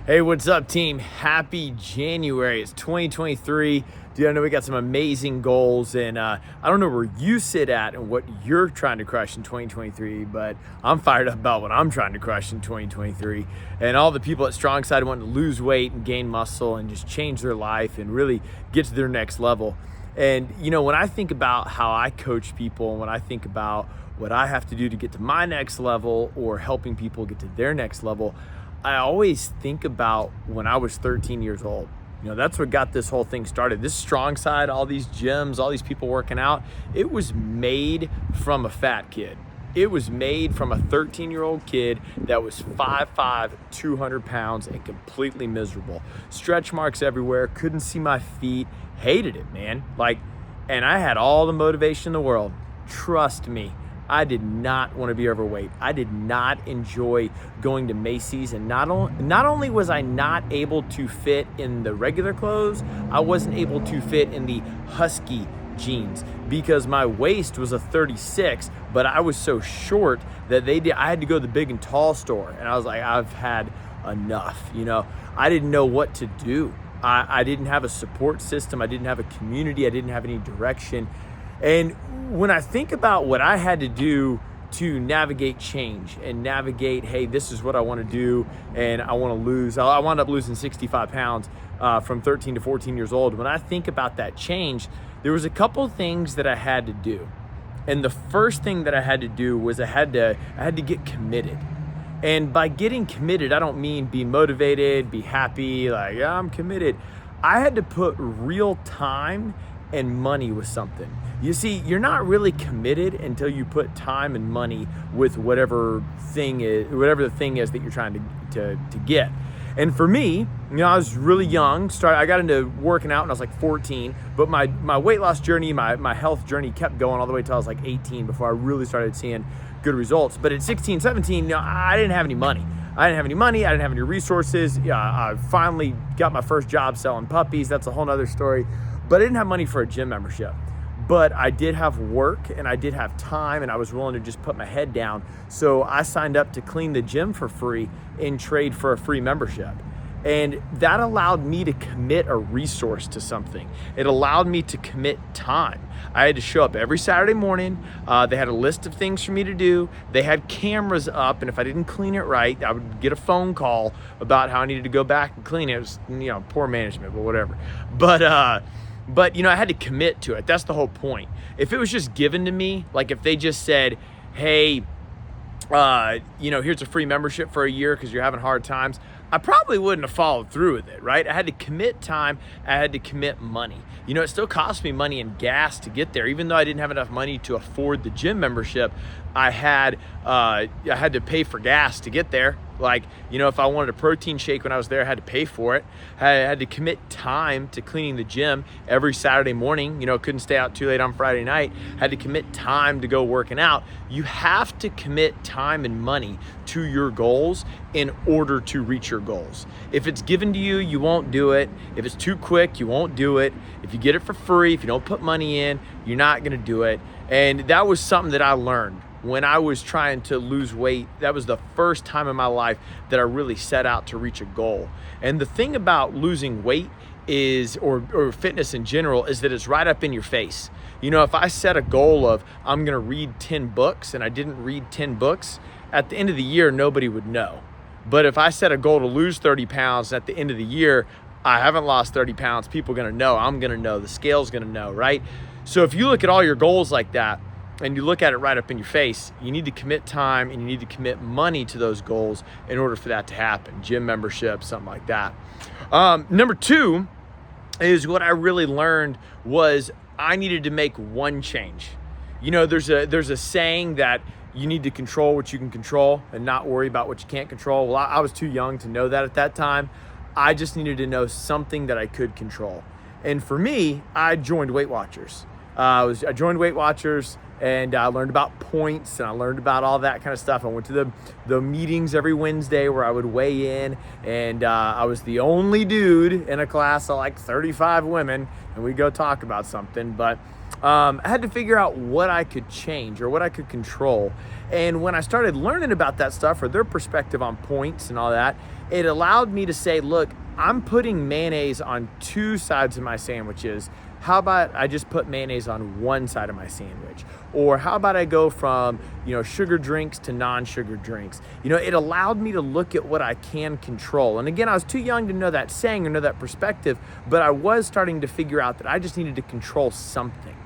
Hey, what's up, team? Happy January. It's 2023. Dude, I know we got some amazing goals, and I don't know where you sit at and what you're trying to crush in 2023, but I'm fired up about what I'm trying to crush in 2023. And all the people at StrongSide wanting to lose weight and gain muscle and just change their life and really get to their next level. And, you know, when I think about how I coach people, and when I think about what I have to do to get to my next level or helping people get to their next level, I always think about when I was 13 years old. You know, that's what got this whole thing started. This StrongSide, all these gyms, all these people working out, it was made from a fat kid. It was made from a 13-year-old kid that was 5'5", 200 pounds and completely miserable. Stretch marks everywhere, couldn't see my feet, hated it, man. And I had all the motivation in the world. Trust me. I did not want to be overweight. I did not enjoy going to Macy's, and not only was I not able to fit in the regular clothes, I wasn't able to fit in the husky jeans because my waist was a 36, but I was so short that I had to go to the big and tall store, and I was like, I've had enough. You know, I didn't know what to do. I didn't have a support system. I didn't have a community. I didn't have any direction. And when I think about what I had to do to navigate change and navigate, hey, this is what I want to do and I want to lose. I wound up losing 65 pounds from 13 to 14 years old. When I think about that change, there was a couple of things that I had to do. And the first thing that I had to do was I had to get committed. And by getting committed, I don't mean be motivated, be happy, like, yeah, I'm committed. I had to put real time and money with something. You see, you're not really committed until you put time and money with whatever the thing is that you're trying to get. And for me, you know, I was really young. I got into working out when I was like 14, but my weight loss journey, my health journey kept going all the way till I was like 18 before I really started seeing good results. But at 16, 17, you know, I didn't have any money. I didn't have any resources. I finally got my first job selling puppies. That's a whole nother story. But I didn't have money for a gym membership. But I did have work and I did have time, and I was willing to just put my head down. So I signed up to clean the gym for free in trade for a free membership. And that allowed me to commit a resource to something. It allowed me to commit time. I had to show up every Saturday morning. They had a list of things for me to do. They had cameras up, and if I didn't clean it right, I would get a phone call about how I needed to go back and clean it. It was, you know, poor management, but whatever. But, you know, I had to commit to it. That's the whole point. If it was just given to me, like if they just said, hey, you know, here's a free membership for a year because you're having hard times, I probably wouldn't have followed through with it, right? I had to commit time. I had to commit money. You know, it still cost me money and gas to get there. Even though I didn't have enough money to afford the gym membership, I had to pay for gas to get there. Like, you know, if I wanted a protein shake when I was there, I had to pay for it. I had to commit time to cleaning the gym every Saturday morning. You know, couldn't stay out too late on Friday night. Had to commit time to go working out. You have to commit time and money to your goals in order to reach your goals. If it's given to you, you won't do it. If it's too quick, you won't do it. If you get it for free, if you don't put money in, you're not gonna do it. And that was something that I learned when I was trying to lose weight. That was the first time in my life that I really set out to reach a goal. And the thing about losing weight is, or fitness in general, is that it's right up in your face. You know, if I set a goal of I'm gonna read 10 books and I didn't read 10 books, at the end of the year, nobody would know. But if I set a goal to lose 30 pounds at the end of the year, I haven't lost 30 pounds, people are gonna know, I'm gonna know, the scale's gonna know, right? So if you look at all your goals like that, and you look at it right up in your face, you need to commit time and you need to commit money to those goals in order for that to happen. Gym membership, something like that. Number two is what I really learned was I needed to make one change. You know, there's a saying that you need to control what you can control and not worry about what you can't control. Well, I was too young to know that at that time. I just needed to know something that I could control. And for me, I joined Weight Watchers. I joined Weight Watchers, and I learned about points and I learned about all that kind of stuff. I went to the meetings every Wednesday where I would weigh in, and I was the only dude in a class of like 35 women, and we'd go talk about something. But I had to figure out what I could change or what I could control. And when I started learning about that stuff or their perspective on points and all that, It allowed me to say, look, I'm putting mayonnaise on two sides of my sandwiches. How about I just put mayonnaise on one side of my sandwich? Or how about I go from, sugar drinks to non-sugar drinks? It allowed me to look at what I can control. And again, I was too young to know that saying or know that perspective, but I was starting to figure out that I just needed to control something.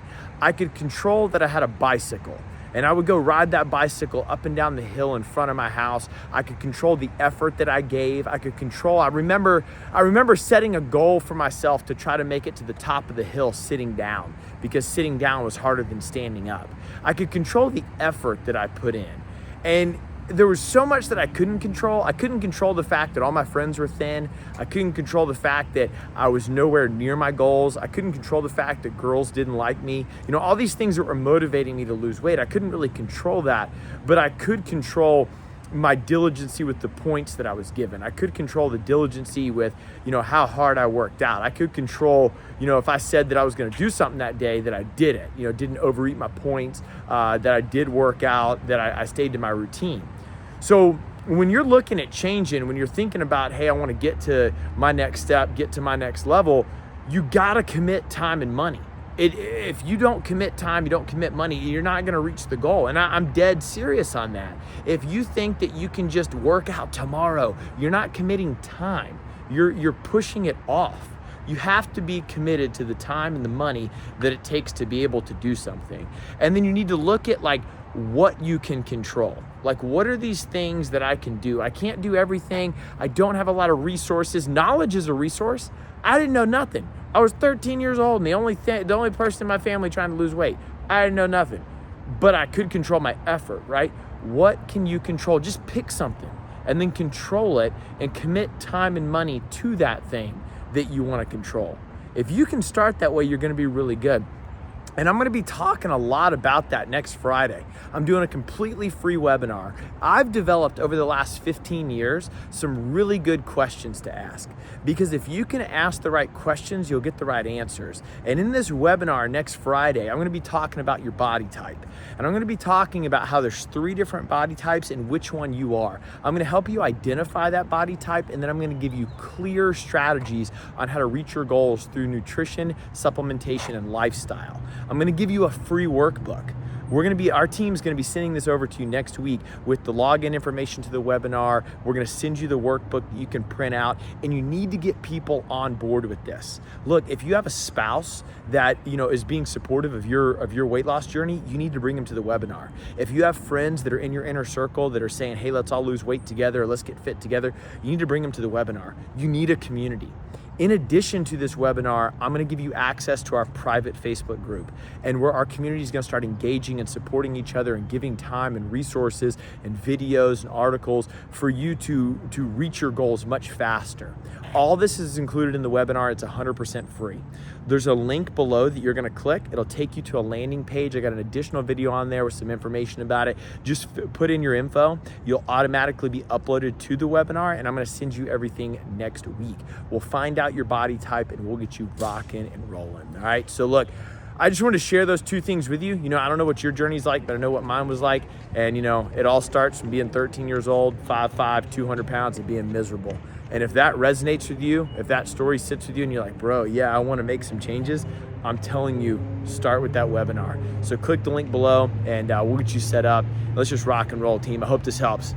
I could control that I had a bicycle, and I would go ride that bicycle up and down the hill in front of my house. I could control the effort that I gave. I remember setting a goal for myself to try to make it to the top of the hill sitting down, because sitting down was harder than standing up. I could control the effort that I put in. And there was so much that I couldn't control. I couldn't control the fact that all my friends were thin. I couldn't control the fact that I was nowhere near my goals. I couldn't control the fact that girls didn't like me. All these things that were motivating me to lose weight, I couldn't really control that, but I could control my diligency with the points that I was given. I could control the diligency with, how hard I worked out. I could control, if I said that I was going to do something that day, that I did it, didn't overeat my points, that I did work out, that I stayed to my routine. So when you're looking at changing, when you're thinking about, hey, I want to get to my next step, get to my next level, you got to commit time and money. If you don't commit time, you don't commit money, you're not going to reach the goal. And I'm dead serious on that. If you think that you can just work out tomorrow, you're not committing time. You're pushing it off. You have to be committed to the time and the money that it takes to be able to do something. And then you need to look at what you can control. What are these things that I can do? I can't do everything. I don't have a lot of resources. Knowledge is a resource. I didn't know nothing. I was 13 years old and the only person in my family trying to lose weight. I didn't know nothing, but I could control my effort, right? What can you control? Just pick something and then control it and commit time and money to that thing that you want to control. If you can start that way, you're going to be really good. And I'm going to be talking a lot about that next Friday. I'm doing a completely free webinar. I've developed over the last 15 years some really good questions to ask, because if you can ask the right questions, you'll get the right answers. And in this webinar next Friday, I'm going to be talking about your body type. And I'm going to be talking about how there's 3 different body types and which one you are. I'm going to help you identify that body type, and then I'm going to give you clear strategies on how to reach your goals through nutrition, supplementation, and lifestyle. I'm going to give you a free workbook. Our team's going to be sending this over to you next week with the login information to the webinar. We're going to send you the workbook that you can print out, and you need to get people on board with this. Look, if you have a spouse that, is being supportive of your weight loss journey, you need to bring them to the webinar. If you have friends that are in your inner circle that are saying, hey, let's all lose weight together, or let's get fit together, you need to bring them to the webinar. You need a community. In addition to this webinar, I'm going to give you access to our private Facebook group, and where our community is going to start engaging and supporting each other and giving time and resources and videos and articles for you to reach your goals much faster. All this is included in the webinar. It's 100% free. There's a link below that you're going to click. It'll take you to a landing page. I got an additional video on there with some information about it. Just put in your info. You'll automatically be uploaded to the webinar, and I'm going to send you everything next week. We'll find out your body type, and we'll get you rocking and rolling. All right. So look, I just wanted to share those 2 things with you. I don't know what your journey's like, but I know what mine was like. And it all starts from being 13 years old, 5'5", 200 pounds, and being miserable. And if that resonates with you, if that story sits with you and you're like, bro, yeah, I want to make some changes, I'm telling you, start with that webinar. So click the link below, and we'll get you set up. Let's just rock and roll, team. I hope this helps.